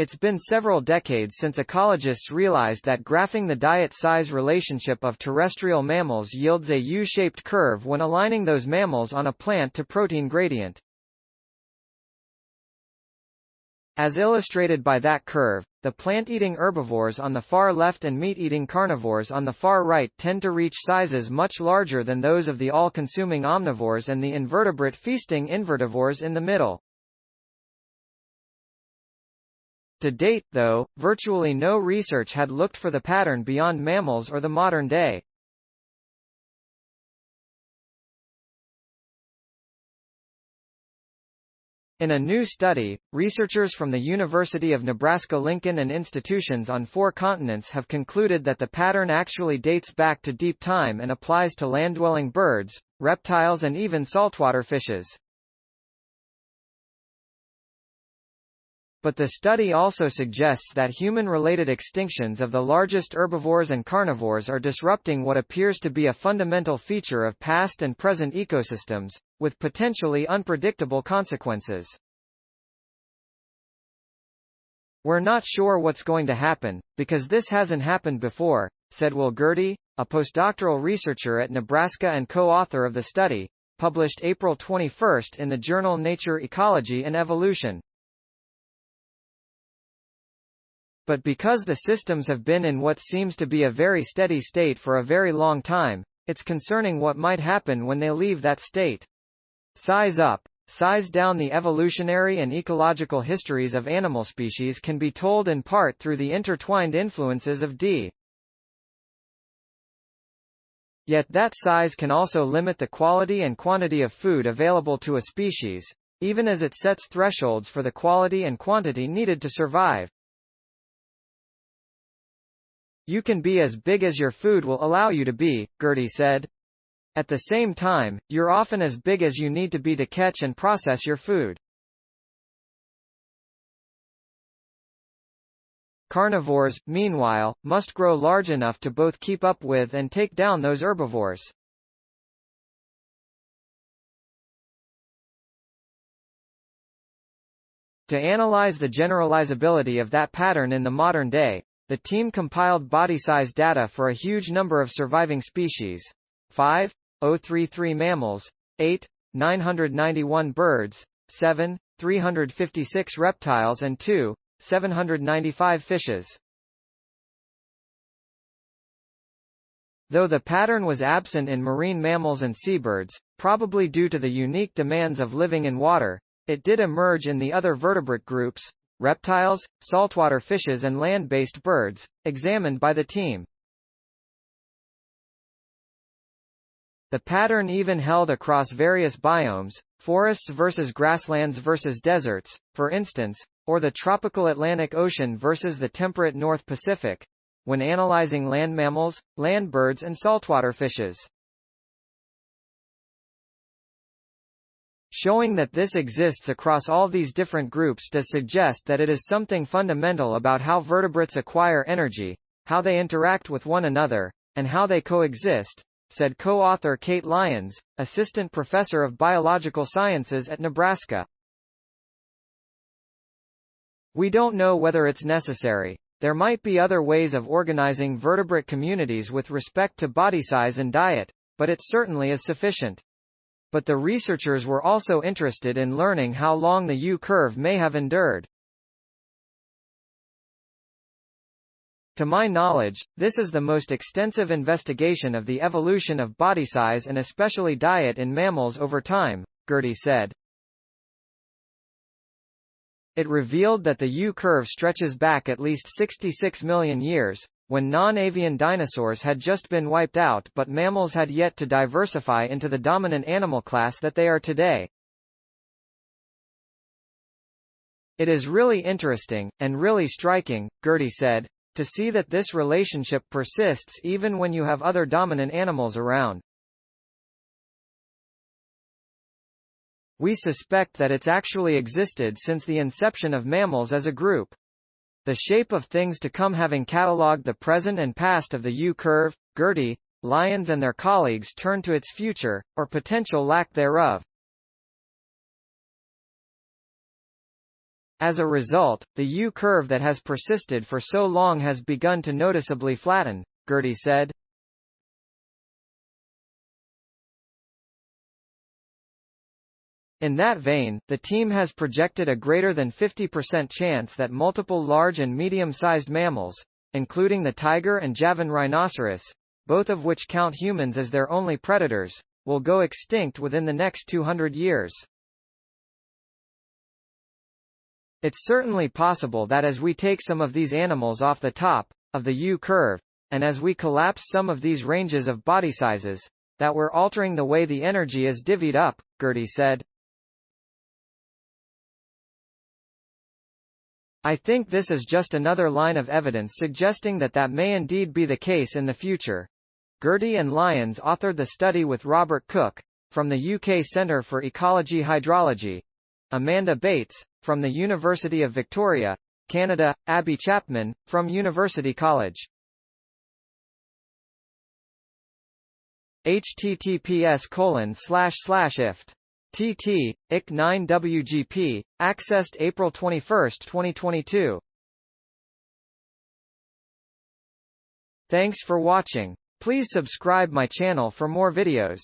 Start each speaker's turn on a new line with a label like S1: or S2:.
S1: It's been several decades since ecologists realized that graphing the diet-size relationship of terrestrial mammals yields a U-shaped curve when aligning those mammals on a plant-to-protein gradient. As illustrated by that curve, the plant-eating herbivores on the far left and meat-eating carnivores on the far right tend to reach sizes much larger than those of the all-consuming omnivores and the invertebrate-feasting invertivores in the middle. To date, though, virtually no research had looked for the pattern beyond mammals or the modern day. In a new study, researchers from the University of Nebraska-Lincoln and institutions on 4 continents have concluded that the pattern actually dates back to deep time and applies to land-dwelling birds, reptiles and even saltwater fishes. But the study also suggests that human-related extinctions of the largest herbivores and carnivores are disrupting what appears to be a fundamental feature of past and present ecosystems, with potentially unpredictable consequences. "We're not sure what's going to happen, because this hasn't happened before," said Will Gertie, a postdoctoral researcher at Nebraska and co-author of the study, published April 21 in the journal Nature Ecology and Evolution. But because the systems have been in what seems to be a very steady state for a very long time, it's concerning what might happen when they leave that state. Size up, size down. The evolutionary and ecological histories of animal species can be told in part through the intertwined influences of d. Yet that size can also limit the quality and quantity of food available to a species, even as it sets thresholds for the quality and quantity needed to survive. "You can be as big as your food will allow you to be," Gertie said. "At the same time, you're often as big as you need to be to catch and process your food." Carnivores, meanwhile, must grow large enough to both keep up with and take down those herbivores. To analyze the generalizability of that pattern in the modern day, the team compiled body size data for a huge number of surviving species: 5,033 mammals, 8,991 birds, 7,356 reptiles and 2,795 fishes. Though the pattern was absent in marine mammals and seabirds, probably due to the unique demands of living in water, it did emerge in the other vertebrate groups, reptiles, saltwater fishes and land-based birds, examined by the team. The pattern even held across various biomes, forests versus grasslands versus deserts, for instance, or the tropical Atlantic Ocean versus the temperate North Pacific, when analyzing land mammals, land birds and saltwater fishes. Showing that this exists across all these different groups does suggest that it is something fundamental about how vertebrates acquire energy, how they interact with one another, and how they coexist, said co-author Kate Lyons, assistant professor of biological sciences at Nebraska. "We don't know whether it's necessary. There might be other ways of organizing vertebrate communities with respect to body size and diet, but it certainly is sufficient." But the researchers were also interested in learning how long the U-curve may have endured. "To my knowledge, this is the most extensive investigation of the evolution of body size and especially diet in mammals over time," Gertie said. It revealed that the U-curve stretches back at least 66 million years, when non-avian dinosaurs had just been wiped out but mammals had yet to diversify into the dominant animal class that they are today. "It is really interesting, and really striking," Gertie said, "to see that this relationship persists even when you have other dominant animals around. We suspect that it's actually existed since the inception of mammals as a group. The shape of things to come." Having catalogued the present and past of the U-curve, Gertie, Lyons and their colleagues turned to its future, or potential lack thereof. As a result, the U-curve that has persisted for so long has begun to noticeably flatten, Gertie said. In that vein, the team has projected a greater than 50% chance that multiple large and medium-sized mammals, including the tiger and Javan rhinoceros, both of which count humans as their only predators, will go extinct within the next 200 years. It's certainly possible that as we take some of these animals off the top of the U-curve, and as we collapse some of these ranges of body sizes, that we're altering the way the energy is divvied up, Gertie said. I think this is just another line of evidence suggesting that may indeed be the case in the future. Gertie and Lyons authored the study with Robert Cook, from the UK Centre for Ecology Hydrology, Amanda Bates, from the University of Victoria, Canada, Abby Chapman, from University College. https://ift TT, IC 9 WGP, accessed April 21, 2022. Thanks for watching. Please subscribe my channel for more videos.